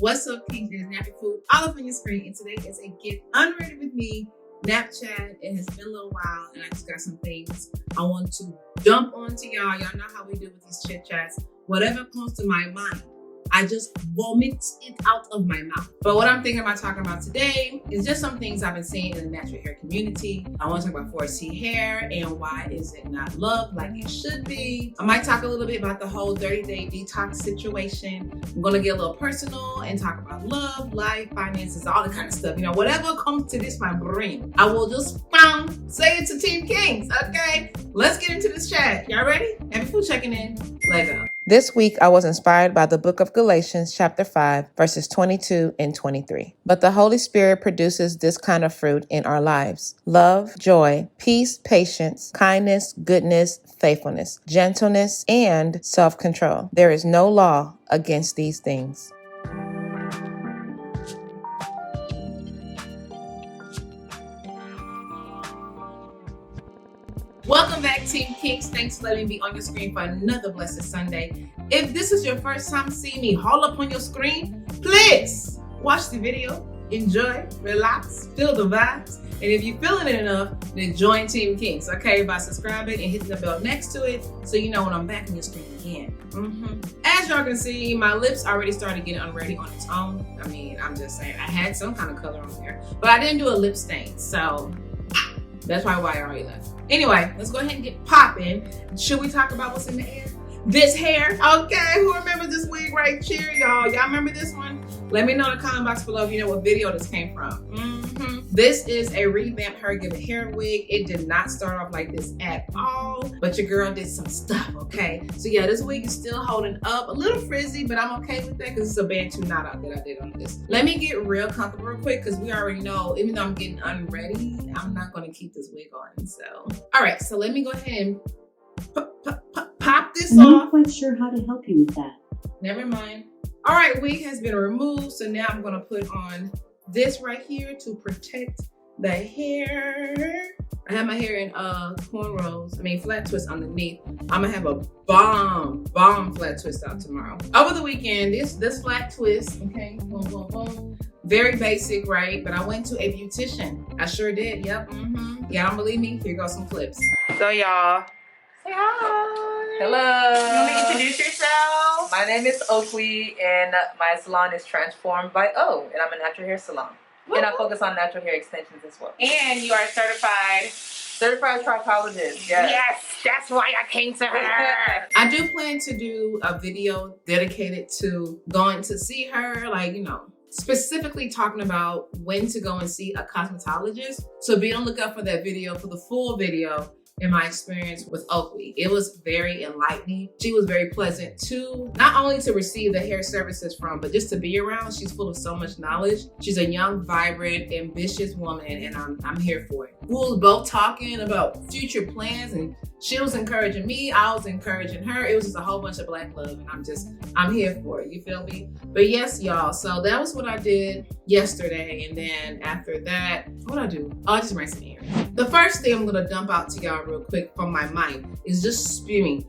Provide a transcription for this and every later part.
What's up, Kinks? It's NappyFu all up on your screen, and today is a Get Unready with Me Napchat. It has been a little while, and I just got some things I want to dump onto y'all. Y'all know how we do with these chit chats. Whatever comes to my mind, I just vomit it out of my mouth. But what I'm thinking about talking about today is just some things I've been seeing in the natural hair community. I want to talk about 4C hair and why is it not loved like it should be. I might talk a little bit about the whole 30-day detox situation. I'm going to get a little personal and talk about love, life, finances, all the kind of stuff. You know, whatever comes to this my brain, I will just say it to Team Kinks, okay? Let's get into this chat. Y'all ready? NappyFu checking in. Let's go. This week, I was inspired by the book of Galatians, chapter 5, verses 22 and 23. But the Holy Spirit produces this kind of fruit in our lives: love, joy, peace, patience, kindness, goodness, faithfulness, gentleness, and self-control. There is no law against these things. Welcome back, Team Kinks. Thanks for letting me be on your screen for another blessed Sunday. If this is your first time seeing me haul up on your screen, please watch the video, enjoy, relax, feel the vibes. And if you're feeling it enough, then join Team Kinks, okay? By subscribing and hitting the bell next to it so you know when I'm back on your screen again. As y'all can see, my lips already started getting unready on its own. I mean, I'm just saying, I had some kind of color on there, but I didn't do a lip stain, so that's probably why I already left. Anyway, let's go ahead and get popping. Should we talk about what's in the air? This hair. Okay, who remembers this wig right here, y'all? Y'all remember this one? Let me know in the comment box below if you know what video this came from. This is a revamped Her Give It hair wig. It did not start off like this at all, but your girl did some stuff, okay? So yeah, this wig is still holding up. A little frizzy, but I'm okay with that because it's a Bantu knot out that I did on this. Let me get real comfortable real quick because we already know, even though I'm getting unready, I'm not gonna keep this wig on, so. All right, so let me go ahead and pop this off. I'm not quite sure how to help you with that. Never mind. All right, wig has been removed, so now I'm gonna put on this right here to protect the hair. I have my hair in flat twist underneath. I'm gonna have a bomb flat twist out tomorrow. Over the weekend, this flat twist, okay, boom, boom, boom. Very basic, right? But I went to a beautician. I sure did, yep, Y'all don't believe me? Here goes some clips. So y'all, say hi. Hello. You want to introduce yourself? My name is Oakley, and my salon is Transformed by O, and I'm a natural hair salon. And I focus on natural hair extensions as well. And you are certified trichologist, yes. Yes, that's why I came to her. I do plan to do a video dedicated to going to see her, like, you know, specifically talking about when to go and see a cosmetologist. So be on the lookout for that video, for the full video in my experience with Oakley. It was very enlightening. She was very pleasant to, not only to receive the hair services from, but just to be around. She's full of so much knowledge. She's a young, vibrant, ambitious woman, and I'm here for it. We were both talking about future plans, and she was encouraging me, I was encouraging her. It was just a whole bunch of black love, and I'm here for it, you feel me? But yes, y'all, so that was what I did yesterday, and then after that, what'd I do? Oh, I just ran some errands. The first thing I'm gonna dump out to y'all real quick from my mind is just spewing.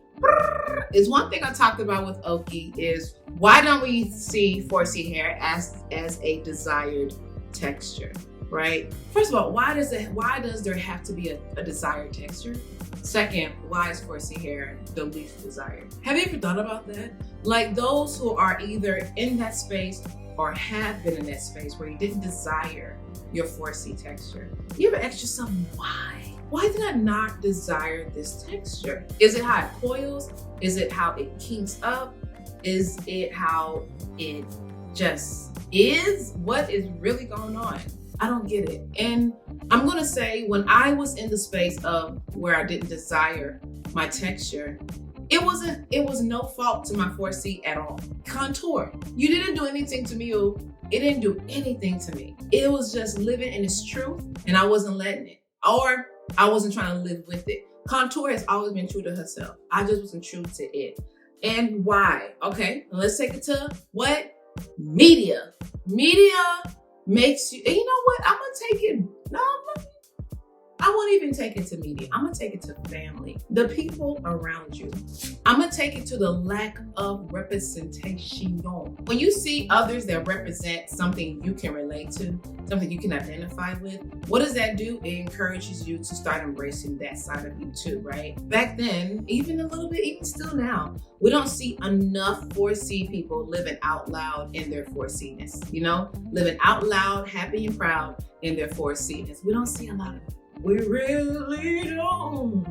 Is one thing I talked about with Oki is why don't we see 4C hair as a desired texture, right? First of all, why does there have to be a desired texture? Second, why is 4C hair the least desired? Have you ever thought about that? Like those who are either in that space or have been in that space where you didn't desire your 4C texture. You ever ask yourself why? Why did I not desire this texture? Is it how it coils? Is it how it kinks up? Is it how it just is? What is really going on? I don't get it. And I'm gonna say when I was in the space of where I didn't desire my texture, it was no fault to my 4C at all. Contour. You didn't do anything to me. It didn't do anything to me. It was just living in its truth, and I wasn't letting it. Or I wasn't trying to live with it. Contour has always been true to herself. I just wasn't true to it. And why? Okay, let's take it to what? Media. Media makes you, and you know what? I'm gonna take it. No, I won't even take it to media. I'm gonna take it to family, the people around you. I'm gonna take it to the lack of representation. When you see others that represent something you can relate to, something you can identify with, what does that do? It encourages you to start embracing that side of you too, right? Back then, even a little bit, even still now, we don't see enough 4C people living out loud in their 4C-ness, you know? Living out loud, happy and proud in their 4C-ness. We don't see a lot of it. We really don't.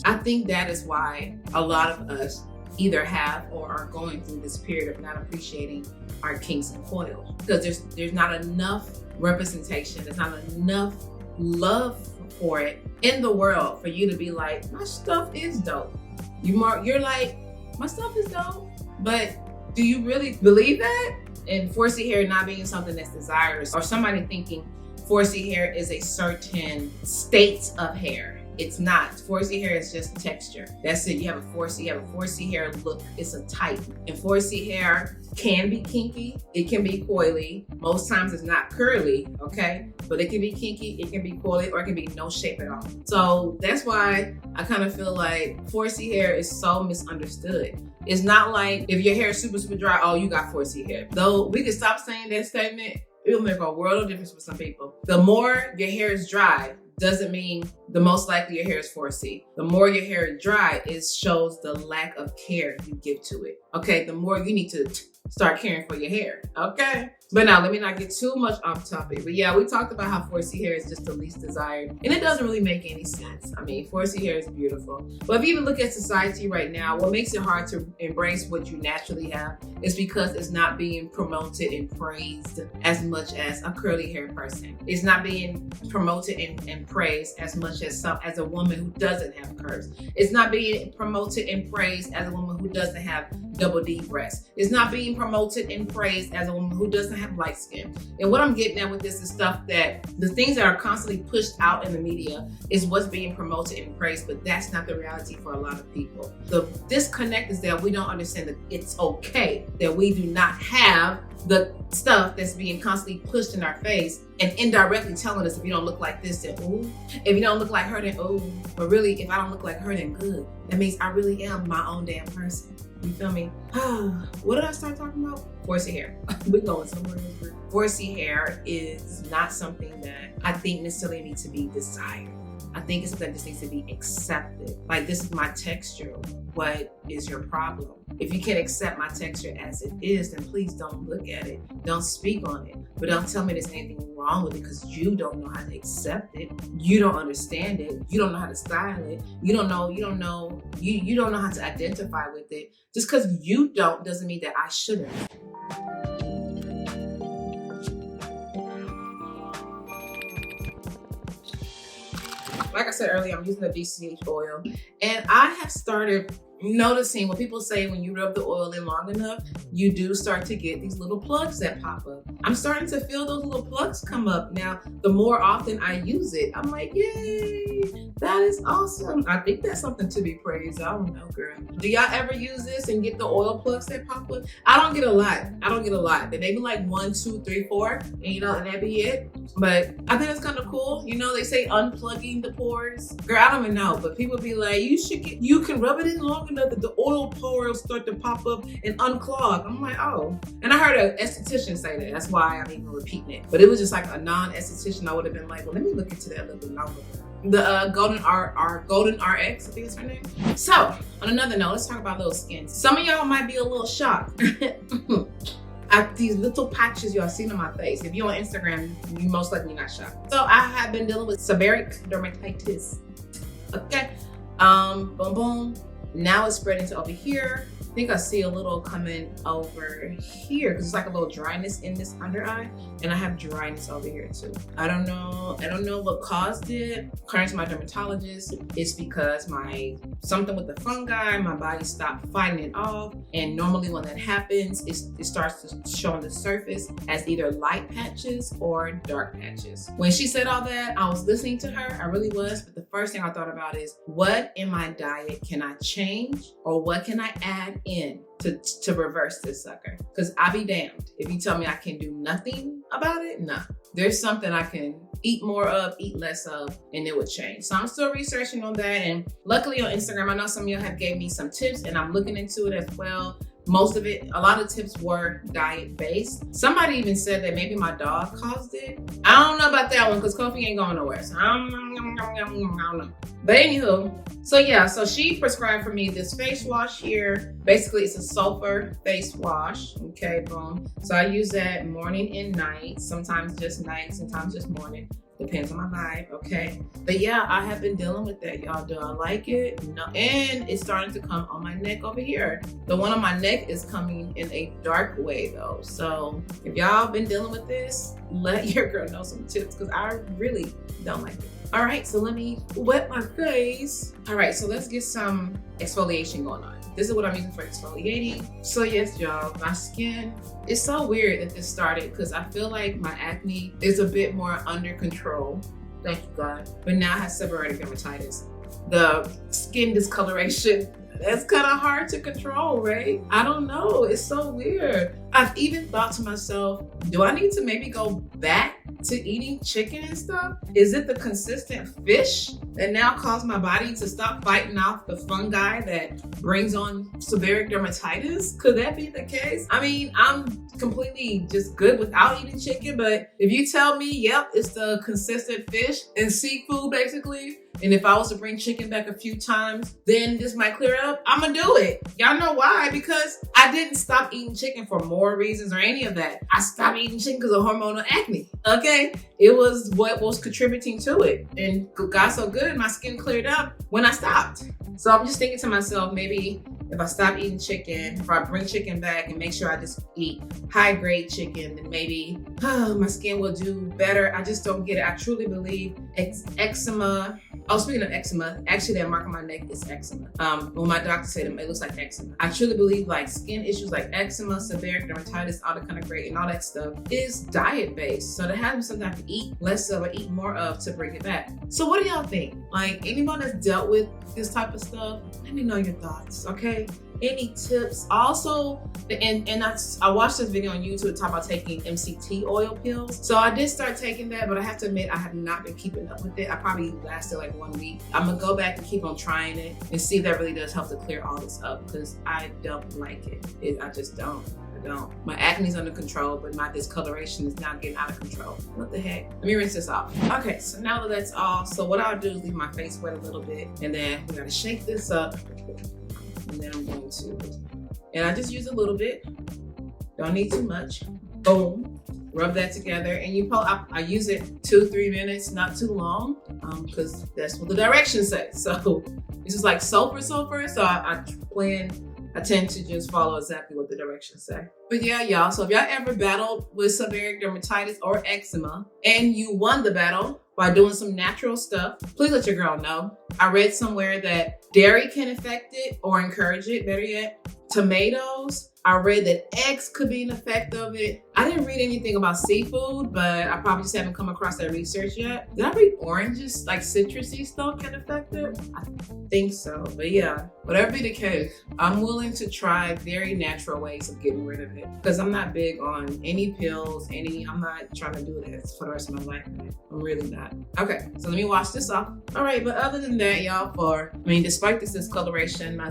I think that is why a lot of us either have or are going through this period of not appreciating our kinks and coils, because there's not enough representation, there's not enough love for it in the world for you to be like, my stuff is dope. You're like, my stuff is dope, but do you really believe that? And 4C hair not being something that's desired, or somebody thinking 4C hair is a certain state of hair. It's not. 4C hair is just texture. That's it. You have a 4C hair look. It's a type. And 4C hair can be kinky. It can be coily. Most times it's not curly, okay? But it can be kinky, it can be coily, or it can be no shape at all. So that's why I kind of feel like 4C hair is so misunderstood. It's not like if your hair is super, super dry, oh, you got 4C hair. Though we could stop saying that statement, it'll make a world of difference for some people. The more your hair is dry doesn't mean the most likely your hair is 4C. The more your hair is dry, it shows the lack of care you give to it. Okay, the more you need to start caring for your hair, okay? But now, let me not get too much off topic. But yeah, we talked about how 4C hair is just the least desired. And it doesn't really make any sense. I mean, 4C hair is beautiful. But if you even look at society right now, what makes it hard to embrace what you naturally have is because it's not being promoted and praised as much as a curly hair person. It's not being promoted and praised as much as a woman who doesn't have curves. It's not being promoted and praised as a woman who doesn't have double D breasts. It's not being promoted and praised as a woman who doesn't have light skin. And what I'm getting at with this is stuff that the things that are constantly pushed out in the media is what's being promoted and praised, but that's not the reality for a lot of people. The disconnect is that we don't understand that it's okay that we do not have the stuff that's being constantly pushed in our face and indirectly telling us if you don't look like this, then ooh. If you don't look like her, then ooh. But really, if I don't look like her, then good. That means I really am my own damn person. You feel me? What did I start talking about? 4C hair. We're going somewhere else. 4C hair is not something that I think necessarily needs to be desired. I think it's something that just needs to be accepted. Like, this is my texture. What is your problem? If you can't accept my texture as it is, then please don't look at it. Don't speak on it. But don't tell me there's anything wrong with it because you don't know how to accept it. You don't understand it. You don't know how to style it. You don't know how to identify with it. Just because you don't doesn't mean that I shouldn't. Like I said earlier, I'm using the DCH oil, and I have started noticing what people say when you rub the oil in long enough, you do start to get these little plugs that pop up. I'm starting to feel those little plugs come up. Now, the more often I use it, I'm like, yay, that is awesome. I think that's something to be praised. I don't know, girl. Do y'all ever use this and get the oil plugs that pop up? I don't get a lot. They maybe like 1, 2, 3, 4, and and that'd be it. But I think it's kind of cool. You know, they say unplugging the pores. Girl, I don't even know, but people be like, you can rub it in long enough that the oil pores start to pop up and unclog. I'm like, oh. And I heard an esthetician say that. That's why I'm even repeating it. But it was just like a non-esthetician. I would have been like, well, let me look into that a little bit longer. The Golden RX, I think is her name. So, on another note, let's talk about those skins. Some of y'all might be a little shocked. These little patches y'all seen on my face. If you're on Instagram, you most likely not shocked. So I have been dealing with seborrheic dermatitis. Okay, boom, boom. Now it's spreading to over here. I think I see a little coming over here because it's like a little dryness in this under eye, and I have dryness over here too. I don't know what caused it. According to my dermatologist, it's because something with the fungi, my body stopped fighting it off. And normally when that happens, it starts to show on the surface as either light patches or dark patches. When she said all that, I was listening to her, I really was, but the first thing I thought about is, what in my diet can I change, or what can I add in to reverse this sucker. Because I be damned if you tell me I can do nothing about it. No, there's something I can eat more of, eat less of, and it would change. So I'm still researching on that. And luckily on Instagram, I know some of you have gave me some tips and I'm looking into it as well. Most of it, a lot of tips were diet-based. Somebody even said that maybe my dog caused it. I don't know about that one because Kofi ain't going nowhere. So I don't know. But anywho, so yeah, so she prescribed for me this face wash here. Basically, it's a sulfur face wash. Okay, boom. So I use that morning and night. Sometimes just night, sometimes just morning. Depends on my vibe, okay? But yeah, I have been dealing with that, y'all. Do I like it? No. And it's starting to come on my neck over here. The one on my neck is coming in a dark way though. So if y'all been dealing with this, let your girl know some tips because I really don't like it. All right, so let me wet my face. All right, so let's get some exfoliation going on. This is what I'm using for exfoliating. So yes, y'all, my skin, it's so weird that this started because I feel like my acne is a bit more under control. Thank you, God. But now I have seborrheic dermatitis. The skin discoloration, that's kind of hard to control, right? I don't know, it's so weird. I've even thought to myself, do I need to maybe go back to eating chicken and stuff? Is it the consistent fish that now caused my body to stop fighting off the fungi that brings on seborrheic dermatitis? Could that be the case? I mean, I'm completely just good without eating chicken, but if you tell me, yep, it's the consistent fish and seafood basically, and if I was to bring chicken back a few times, then this might clear up, I'm gonna do it. Y'all know why? Because I didn't stop eating chicken for more reasons or any of that. I stopped eating chicken because of hormonal acne, okay? It was what was contributing to it. And got so good, my skin cleared up when I stopped. So I'm just thinking to myself, maybe if I stop eating chicken, if I bring chicken back and make sure I just eat high grade chicken, then maybe my skin will do better. I just don't get it. I truly believe eczema. Oh, speaking of eczema, actually that mark on my neck is eczema. When my doctor said it looks like eczema. I truly believe like skin issues like eczema, seborrheic dermatitis, all that kind of great and all that stuff is diet based. So there has to be something I can eat less of or eat more of to bring it back. So what do y'all think? Like anyone that's dealt with this type of stuff, let me know your thoughts, okay? Any tips? Also, I watched this video on YouTube talking about taking MCT oil pills. So I did start taking that, but I have to admit I have not been keeping up with it. I probably lasted like 1 week. I'm gonna go back and keep on trying it and see if that really does help to clear all this up because I don't like it. I just don't. My acne's under control, but my discoloration is now getting out of control. What the heck? Let me rinse this off. Okay, so now that that's all, so what I'll do is leave my face wet a little bit, and then we gotta shake this up. And then I'm going to, and I just use a little bit. Don't need too much. Boom. Rub that together, and I use it 2-3 minutes, not too long, because that's what the directions say. So this is like sulfur. So I tend to just follow exactly what the directions say. But yeah, y'all, so if y'all ever battled with seborrheic dermatitis or eczema and you won the battle by doing some natural stuff, please let your girl know. I read somewhere that dairy can affect it or encourage it, better yet, tomatoes. I read that eggs could be an effect of it. I didn't read anything about seafood, but I probably just haven't come across that research yet. Did I read oranges, like citrusy stuff can affect it? I think so, but yeah, whatever be the case, I'm willing to try very natural ways of getting rid of it because I'm not big on any pills, I'm not trying to do this for the rest of my life. I'm really not. Okay, so let me wash this off. All right, but other than that, y'all, despite this discoloration, my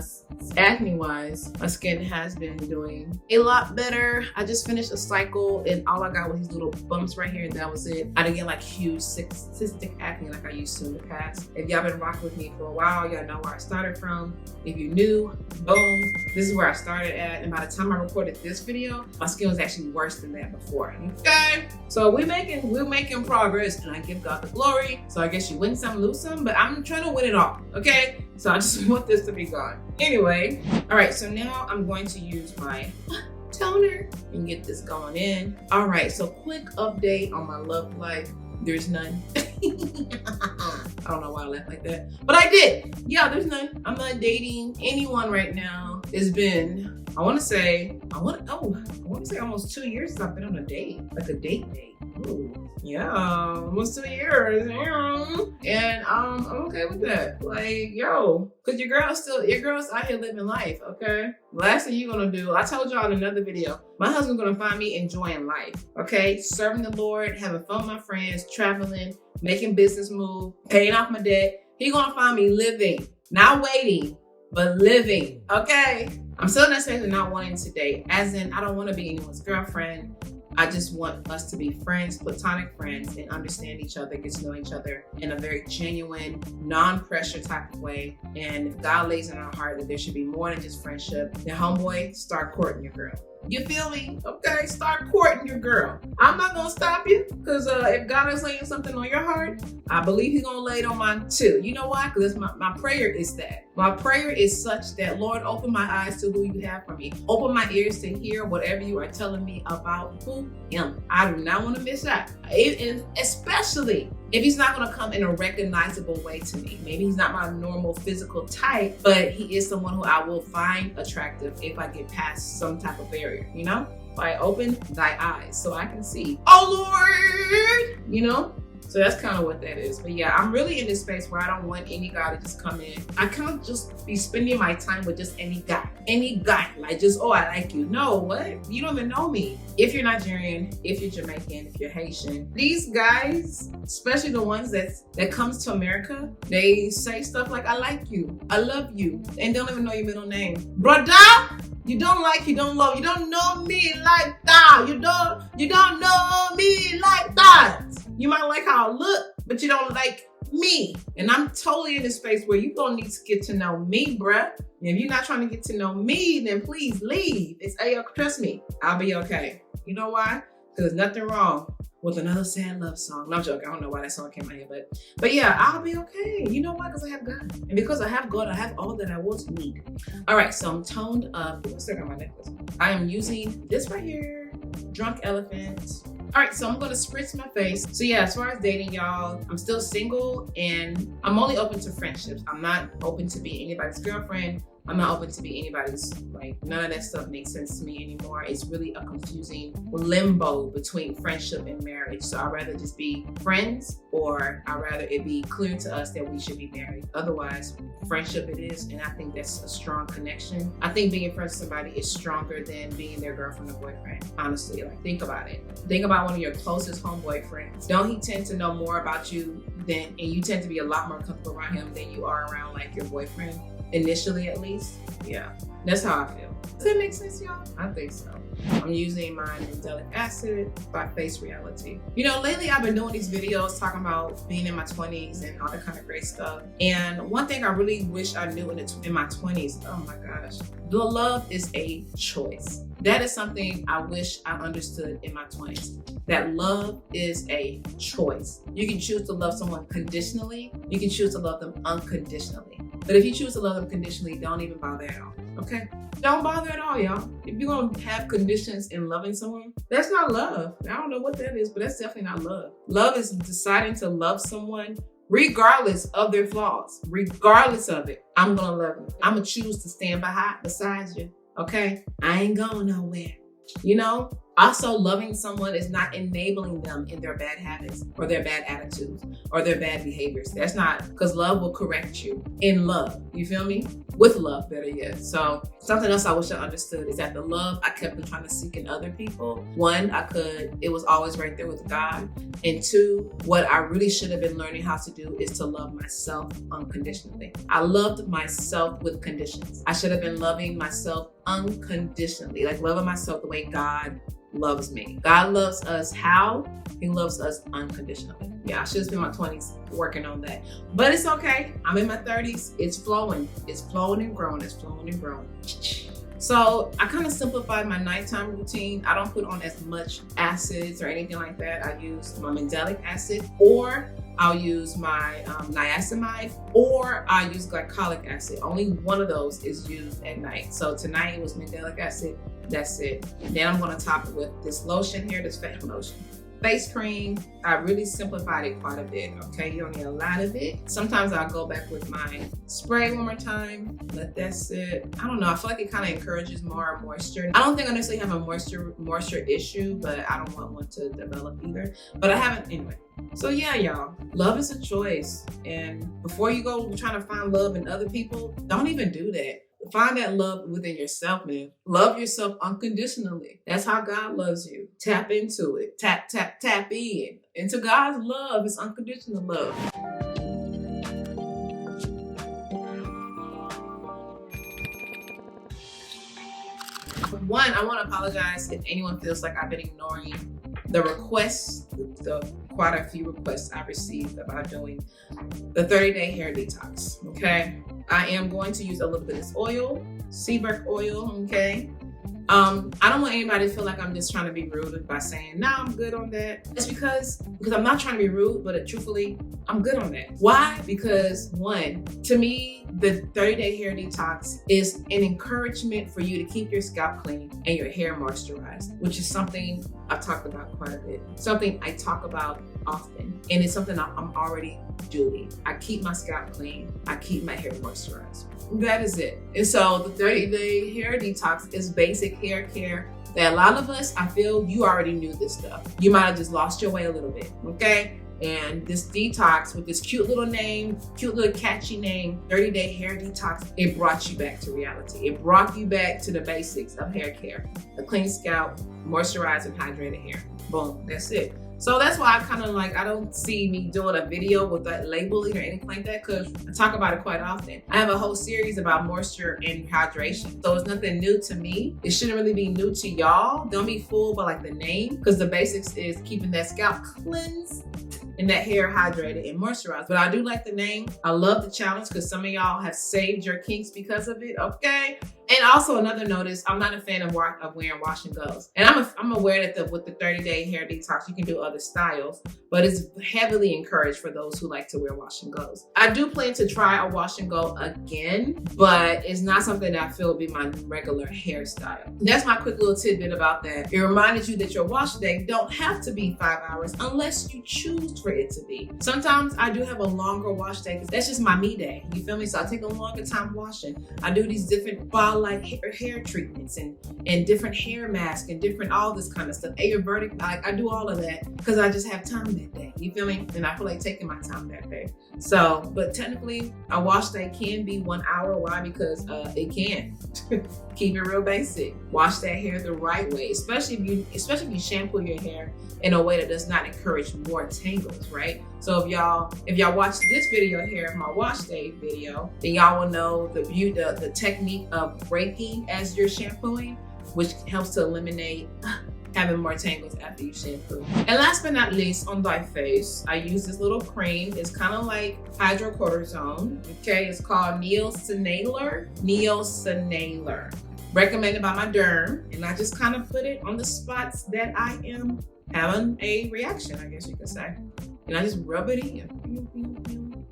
acne-wise, my skin has been doing a lot better. I just finished a cycle and all I got was these little bumps right here and that was it. I didn't get like huge cystic acne like I used to in the past. If y'all been rocking with me for a while, y'all know where I started from. If you're new, boom, this is where I started at. And by the time I recorded this video, my skin was actually worse than that before, okay? So we're making progress and I give God the glory. So I guess you win some, lose some, but I'm trying to win it all, okay? So I just want this to be gone. Anyway, all right, so now I'm going to use my toner and get this going in. All right, so quick update on my love life. There's none. I don't know why I laughed like that, but I did. Yeah, there's none. I'm not dating anyone right now. It's been I want to say almost 2 years since I've been on a date, like a date. Ooh, yeah, almost 2 years. Yeah. And I'm okay with that. Like, yo, cause your girl's out here living life, okay? Last thing you're gonna do, I told y'all in another video, my husband's gonna find me enjoying life, okay? Serving the Lord, having fun with my friends, traveling, making business moves, paying off my debt. He gonna find me living, not waiting, but living, okay? I'm still in that space of not wanting to date, as in I don't want to be anyone's girlfriend. I just want us to be friends, platonic friends, and understand each other, get to know each other in a very genuine, non-pressure type of way. And if God lays in our heart that there should be more than just friendship, then homeboy, start courting your girl. You feel me? Okay, start courting your girl. I'm not gonna stop you, because if God is laying something on your heart, I believe he's gonna lay it on mine too. You know why? Because my prayer is that. My prayer is such that, Lord, open my eyes to who you have for me. Open my ears to hear whatever you are telling me about who him. I do not want to miss out. And especially if he's not gonna come in a recognizable way to me. Maybe he's not my normal physical type, but he is someone who I will find attractive if I get past some type of barrier, you know? Like, open thy eyes so I can see. Oh Lord, you know? So that's kind of what that is. But yeah, I'm really in this space where I don't want any guy to just come in. I can't just be spending my time with just any guy. Any guy, like just, oh, I like you. No, what? You don't even know me. If you're Nigerian, if you're Jamaican, if you're Haitian, these guys, especially the ones that comes to America, they say stuff like, I like you, I love you, and don't even know your middle name. Brother, you don't like, you don't love, you don't know me like that. You don't know me like that. You might like how I look, but you don't like me. And I'm totally in a space where you gonna need to get to know me, bruh. And if you're not trying to get to know me, then please leave. It's trust me, I'll be okay. You know why? Because there's nothing wrong with another sad love song. No, I'm joking. I don't know why that song came out here, but yeah, I'll be okay. You know why? Because I have God. And because I have God, I have all that I was need. All right, so I'm toned up. Let's check out my necklace. I am using this right here, Drunk Elephant. All right, so I'm gonna spritz my face. So yeah, as far as dating, y'all, I'm still single and I'm only open to friendships. I'm not open to be anybody's girlfriend. I'm not open to be anybody's, like, none of that stuff makes sense to me anymore. It's really a confusing limbo between friendship and marriage. So I'd rather just be friends, or I'd rather it be clear to us that we should be married. Otherwise, friendship it is, and I think that's a strong connection. I think being friends with somebody is stronger than being their girlfriend or boyfriend. Honestly, like, think about it. Think about one of your closest homeboy friends. Don't he tend to know more about you and you tend to be a lot more comfortable around him than you are around, like, your boyfriend? Initially, at least. Yeah, that's how I feel. Does that make sense, y'all? I think so. I'm using my Mandelic Acid by Face Reality. You know, lately I've been doing these videos talking about being in my 20s and all that kind of great stuff. And one thing I really wish I knew in my 20s, oh my gosh, the love is a choice. That is something I wish I understood in my 20s. That love is a choice. You can choose to love someone conditionally. You can choose to love them unconditionally. But if you choose to love them conditionally, don't even bother at all, okay? Don't bother at all, y'all. If you're gonna have conditions in loving someone, that's not love. I don't know what that is, but that's definitely not love. Love is deciding to love someone regardless of their flaws, regardless of it. I'm gonna love them. I'm gonna choose to stand beside you, okay? I ain't going nowhere, you know? Also, loving someone is not enabling them in their bad habits or their bad attitudes or their bad behaviors. That's not, because love will correct you in love. You feel me? With love, better yet. So something else I wish I understood is that the love I kept on trying to seek in other people, one, it was always right there with God. And two, what I really should have been learning how to do is to love myself unconditionally. I loved myself with conditions. I should have been loving myself unconditionally, like loving myself the way God loves me. God loves us how? He loves us unconditionally. Yeah, I should have spent my 20s working on that. But it's okay. I'm in my 30s. It's flowing. It's flowing and growing. It's flowing and growing. So I kind of simplified my nighttime routine. I don't put on as much acids or anything like that. I use my Mandelic Acid, or I'll use my niacinamide, or I use glycolic acid. Only one of those is used at night. So tonight it was Mandelic Acid. That's it. Then I'm gonna top it with this lotion here, this fat lotion. Face cream, I really simplified it quite a bit, okay? You don't need a lot of it. Sometimes I'll go back with my spray one more time, let that sit. I don't know, I feel like it kind of encourages more moisture. I don't think I necessarily have a moisture issue, but I don't want one to develop either. But I haven't, anyway. So yeah, y'all, love is a choice. And before you go trying to find love in other people, don't even do that. Find that love within yourself, man. Love yourself unconditionally. That's how God loves you. Tap into it. Tap in. Into God's love. It's unconditional love. One, I want to apologize if anyone feels like I've been ignoring the requests, the quite a few requests I've received about doing the 30-day hair detox, okay? I am going to use a little bit of this oil, Seborrheic oil, okay? I don't want anybody to feel like I'm just trying to be rude by saying, no, I'm good on that. It's because I'm not trying to be rude, but truthfully, I'm good on that. Why? Because one, to me, the 30-day hair detox is an encouragement for you to keep your scalp clean and your hair moisturized, which is something I've talked about quite a bit. Something I talk about often, and it's something I'm already doing. I keep my scalp clean. I keep my hair moisturized. That is it. And so the 30-day hair detox is basic hair care that a lot of us, I feel you already knew this stuff. You might have just lost your way a little bit, okay? And this detox with this cute little name, cute little catchy name, 30-day hair detox, it brought you back to reality. It brought you back to the basics of hair care. A clean scalp, moisturized and hydrated hair. Boom, that's it. So that's why I kind of like, I don't see me doing a video with that labeling or anything like that, because I talk about it quite often. I have a whole series about moisture and hydration. So it's nothing new to me. It shouldn't really be new to y'all. Don't be fooled by like the name, because the basics is keeping that scalp cleansed and that hair hydrated and moisturized. But I do like the name. I love the challenge because some of y'all have saved your kinks because of it, okay? And also another notice, I'm not a fan of wearing wash and goes. And I'm aware that with the 30-day hair detox, you can do other styles, but it's heavily encouraged for those who like to wear wash and goes. I do plan to try a wash and go again, but it's not something that I feel would be my regular hairstyle. That's my quick little tidbit about that. It reminded you that your wash day don't have to be 5 hours unless you choose for it to be. Sometimes I do have a longer wash day because that's just my me day. You feel me? So I take a longer time washing. I do these different like hair treatments and different hair masks and different all this kind of stuff. Ayurvedic, I do all of that because I just have time that day. You feel me? And I feel like taking my time that day. So, but technically a wash day can be 1 hour. Why? Because it can. Keep it real basic. Wash that hair the right way, especially if you shampoo your hair in a way that does not encourage more tangles, right? So if y'all watch this video here, my wash day video, then y'all will know the technique of breaking as you're shampooing, which helps to eliminate having more tangles after you shampoo. And last but not least, on my face, I use this little cream. It's kind of like hydrocortisone, okay? It's called Neocenaler. Recommended by my derm, and I just kind of put it on the spots that I am having a reaction, I guess you could say. And I just rub it in.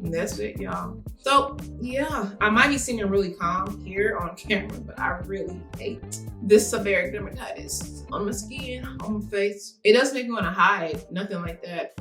And that's it, y'all. So yeah, I might be seeming really calm here on camera, but I really hate this seborrheic dermatitis on my skin, on my face. It doesn't make me want to hide, nothing like that.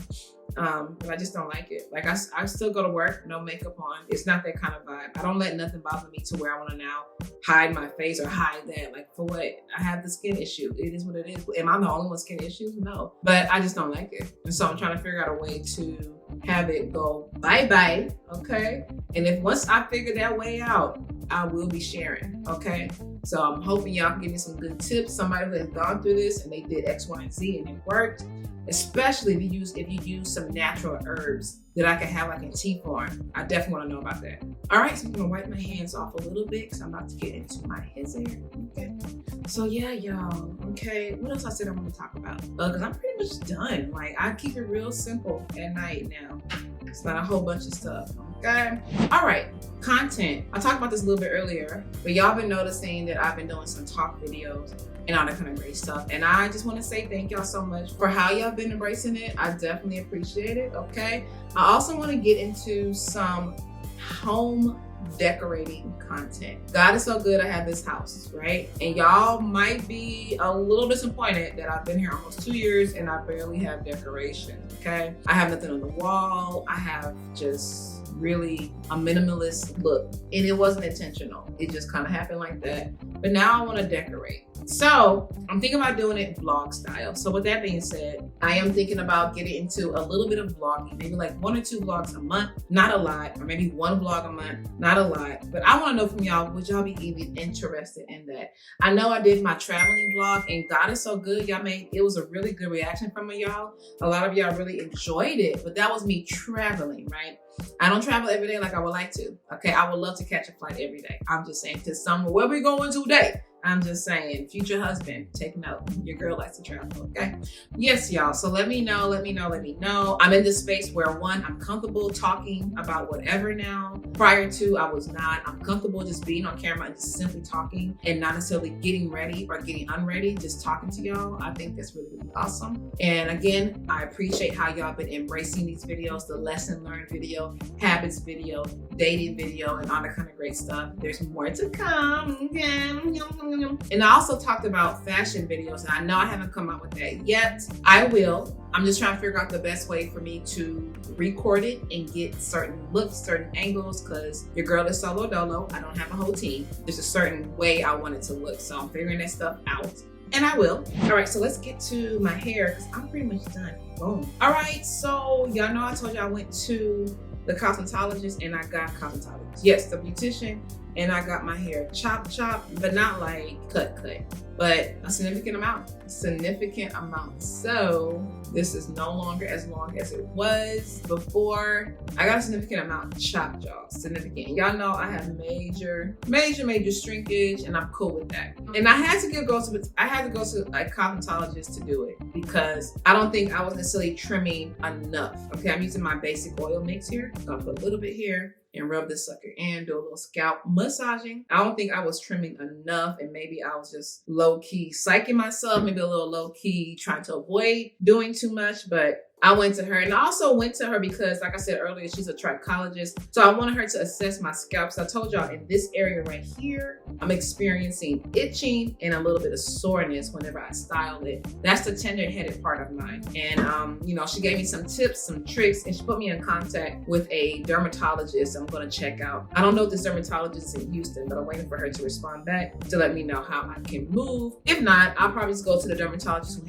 But I just don't like it. Like I still go to work, no makeup on. It's not that kind of vibe. I don't let nothing bother me to where I want to now hide my face or hide that. Like for what? I have the skin issue. It is what it is. Am I the only one with skin issues? No. But I just don't like it. And so I'm trying to figure out a way to have it go bye-bye, okay? And if once I figure that way out, I will be sharing, okay? So I'm hoping y'all can give me some good tips. Somebody who has gone through this and they did X, Y, and Z and it worked. Especially if you use some natural herbs that I can have like in tea form. I definitely want to know about that. All right, so I'm gonna wipe my hands off a little bit because I'm about to get into my hands here. Okay. So yeah, y'all. Okay, what else I said I want to talk about? Because I'm pretty much done. Like I keep it real simple at night now. It's not a whole bunch of stuff. Okay. All right. Content. I talked about this a little bit earlier, but y'all been noticing that I've been doing some talk videos and all that kind of great stuff. And I just want to say thank y'all so much for how y'all been embracing it. I definitely appreciate it, okay? I also want to get into some home decorating content. God is so good. I have this house, right? And y'all might be a little disappointed that I've been here almost 2 years and I barely have decoration, okay? I have nothing on the wall. I have just really a minimalist look, and it wasn't intentional. It just kind of happened like that. But now I want to decorate. So I'm thinking about doing it vlog style. So with that being said, I am thinking about getting into a little bit of vlogging, maybe like 1 or 2 vlogs a month, not a lot, or maybe 1 vlog a month, not a lot. But I want to know from y'all, would y'all be even interested in that? I know I did my traveling vlog, and God is so good. It was a really good reaction from y'all. A lot of y'all really enjoyed it, but that was me traveling, right? I don't travel every day like I would like to. Okay, I would love to catch a flight every day. I'm just saying, to somewhere, where we going today? I'm just saying, future husband, take note. Your girl likes to travel, okay? Yes, y'all. So let me know. I'm in this space where, one, I'm comfortable talking about whatever now. Prior to, I was not. I'm comfortable just being on camera and just simply talking and not necessarily getting ready or getting unready, just talking to y'all. I think that's really, really awesome. And again, I appreciate how y'all been embracing these videos, the lesson learned video, habits video, dating video, and all that kind of great stuff. There's more to come. And I also talked about fashion videos, and I know I haven't come out with that yet. I will. I'm just trying to figure out the best way for me to record it and get certain looks, certain angles, because your girl is solo dolo. I don't have a whole team. There's a certain way I want it to look. So I'm figuring that stuff out. And I will. All right, so let's get to my hair, because I'm pretty much done. Boom. All right, so y'all know I told you I went to the cosmetologist, and I got cosmetologist. Yes, the beautician. And I got my hair chop, but not like cut, but a significant amount. So this is no longer as long as it was before. I got a significant amount chopped, y'all. Significant. Y'all know I have major shrinkage, and I'm cool with that. And I had to go to a cosmetologist to do it, because I don't think I was necessarily trimming enough. Okay, I'm using my basic oil mix here. I'm gonna put a little bit here and rub this sucker in, do a little scalp massaging. I don't think I was trimming enough, and maybe I was just low-key psyching myself, maybe a little low-key trying to avoid doing too much, but I went to her, and I also went to her because, like I said earlier, she's a trichologist. So I wanted her to assess my scalp. So I told y'all, in this area right here, I'm experiencing itching and a little bit of soreness whenever I style it. That's the tender-headed part of mine. And, she gave me some tips, some tricks, and she put me in contact with a dermatologist I'm going to check out. I don't know if this dermatologist is in Houston, but I'm waiting for her to respond back to let me know how I can move. If not, I'll probably just go to the dermatologist who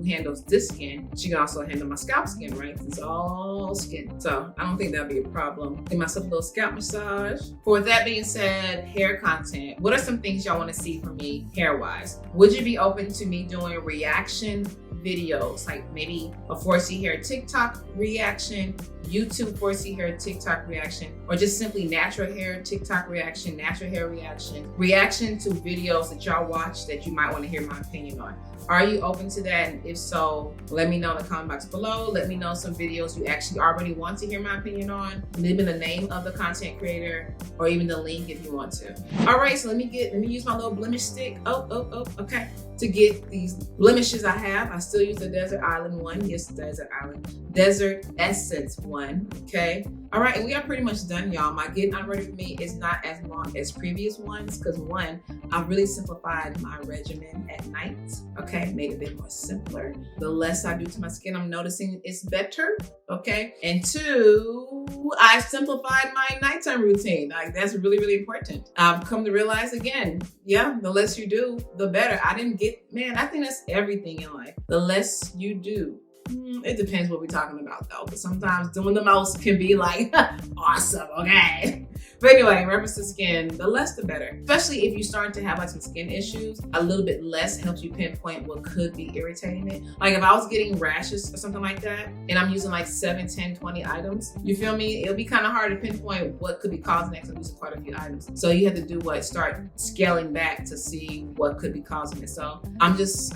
handles this skin. She can also handle my scalp skin, right? It's all skin. So I don't think that'll be a problem. Give myself a little scalp massage. For that being said, hair content. What are some things y'all want to see from me hair-wise? Would you be open to me doing reaction videos, like maybe a 4C hair TikTok reaction, YouTube 4C hair TikTok reaction, or just simply natural hair TikTok reaction, natural hair reaction to videos that y'all watch that you might want to hear my opinion on? Are you open to that? And if so, let me know in the comment box below. Let me know some videos you actually already want to hear my opinion on. Leave in the name of the content creator, or even the link if you want to. All right, so let me use my little blemish stick. Okay. To get these blemishes I have, I still use the Desert Island one. Yes, Desert Essence one, okay? All right, and we are pretty much done, y'all. My getting unready for me is not as long as previous ones, because one, I really simplified my regimen at night, okay? Made it a bit more simpler. The less I do to my skin, I'm noticing it's better, okay? And two, I simplified my nighttime routine. Like, that's really, really important. I've come to realize again, yeah, the less you do, the better. I think that's everything in life. The less you do. It depends what we're talking about though, but sometimes doing the most can be like awesome, okay? But anyway, in reference to skin, the less the better. Especially if you're starting to have like some skin issues, a little bit less helps you pinpoint what could be irritating it. Like if I was getting rashes or something like that, and I'm using like 7, 10, 20 items, you feel me? It'll be kind of hard to pinpoint what could be causing it, because I'm using quite a few items. So you have to do start scaling back to see what could be causing it. So I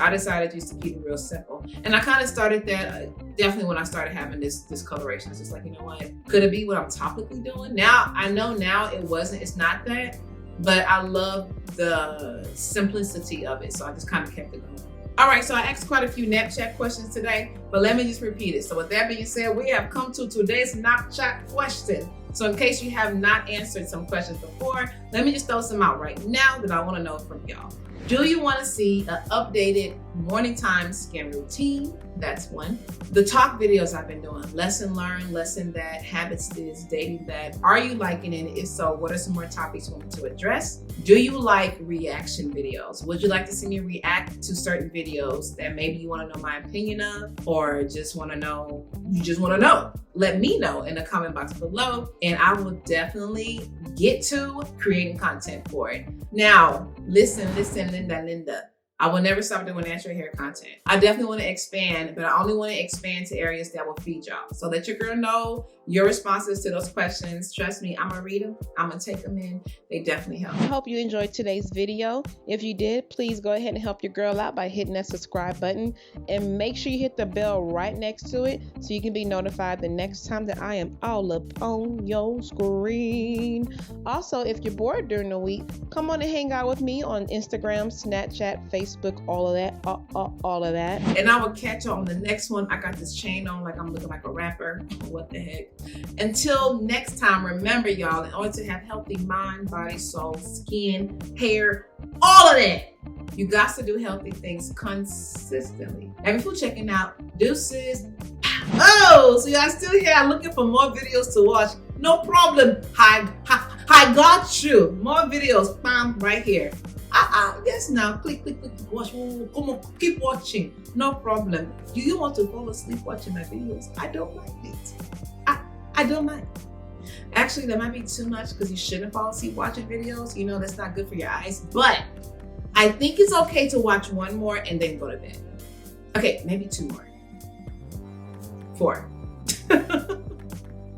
decided just to keep it real simple. And I kind of started that definitely when I started having this discoloration. It's just like, you know what? Could it be what I'm topically doing? Now, I know now it's not that, but I love the simplicity of it. So I just kind of kept it going. All right, so I asked quite a few Napchat questions today, but let me just repeat it. So with that being said, we have come to today's Napchat question. So in case you have not answered some questions before, let me just throw some out right now that I want to know from y'all. Do you want to see an updated morning time skin routine? That's one. The talk videos I've been doing, lesson learned, lesson that, habits this, dating that. Are you liking it? If so, what are some more topics you want me to address? Do you like reaction videos? Would you like to see me react to certain videos that maybe you want to know my opinion of, or just want to know, you just want to know? Let me know in the comment box below, and I will definitely get to creating content for it. Now, listen, Linda. I will never stop doing natural hair content. I definitely want to expand, but I only want to expand to areas that will feed y'all. So let your girl know your responses to those questions. Trust me, I'm gonna read them. I'm gonna take them in. They definitely help. I hope you enjoyed today's video. If you did, please go ahead and help your girl out by hitting that subscribe button, and make sure you hit the bell right next to it so you can be notified the next time that I am all up on your screen. Also, if you're bored during the week, come on and hang out with me on Instagram, Snapchat, Facebook, all of that, all of that. And I will catch you on the next one. I got this chain on like I'm looking like a rapper. What the heck? Until next time, remember y'all, in order to have healthy mind, body, soul, skin, hair, all of that, you got to do healthy things consistently. NappyFu checking out. Deuces. Oh, so y'all still here looking for more videos to watch? No problem. I got you. More videos, bam, right here. Yes, now click, watch. Come on, keep watching. No problem. Do you want to fall asleep watching my videos? I don't mind it. I don't mind. Actually, that might be too much because you shouldn't fall asleep watching videos. You know, that's not good for your eyes. But I think it's okay to watch one more and then go to bed. Okay, maybe two more. 4.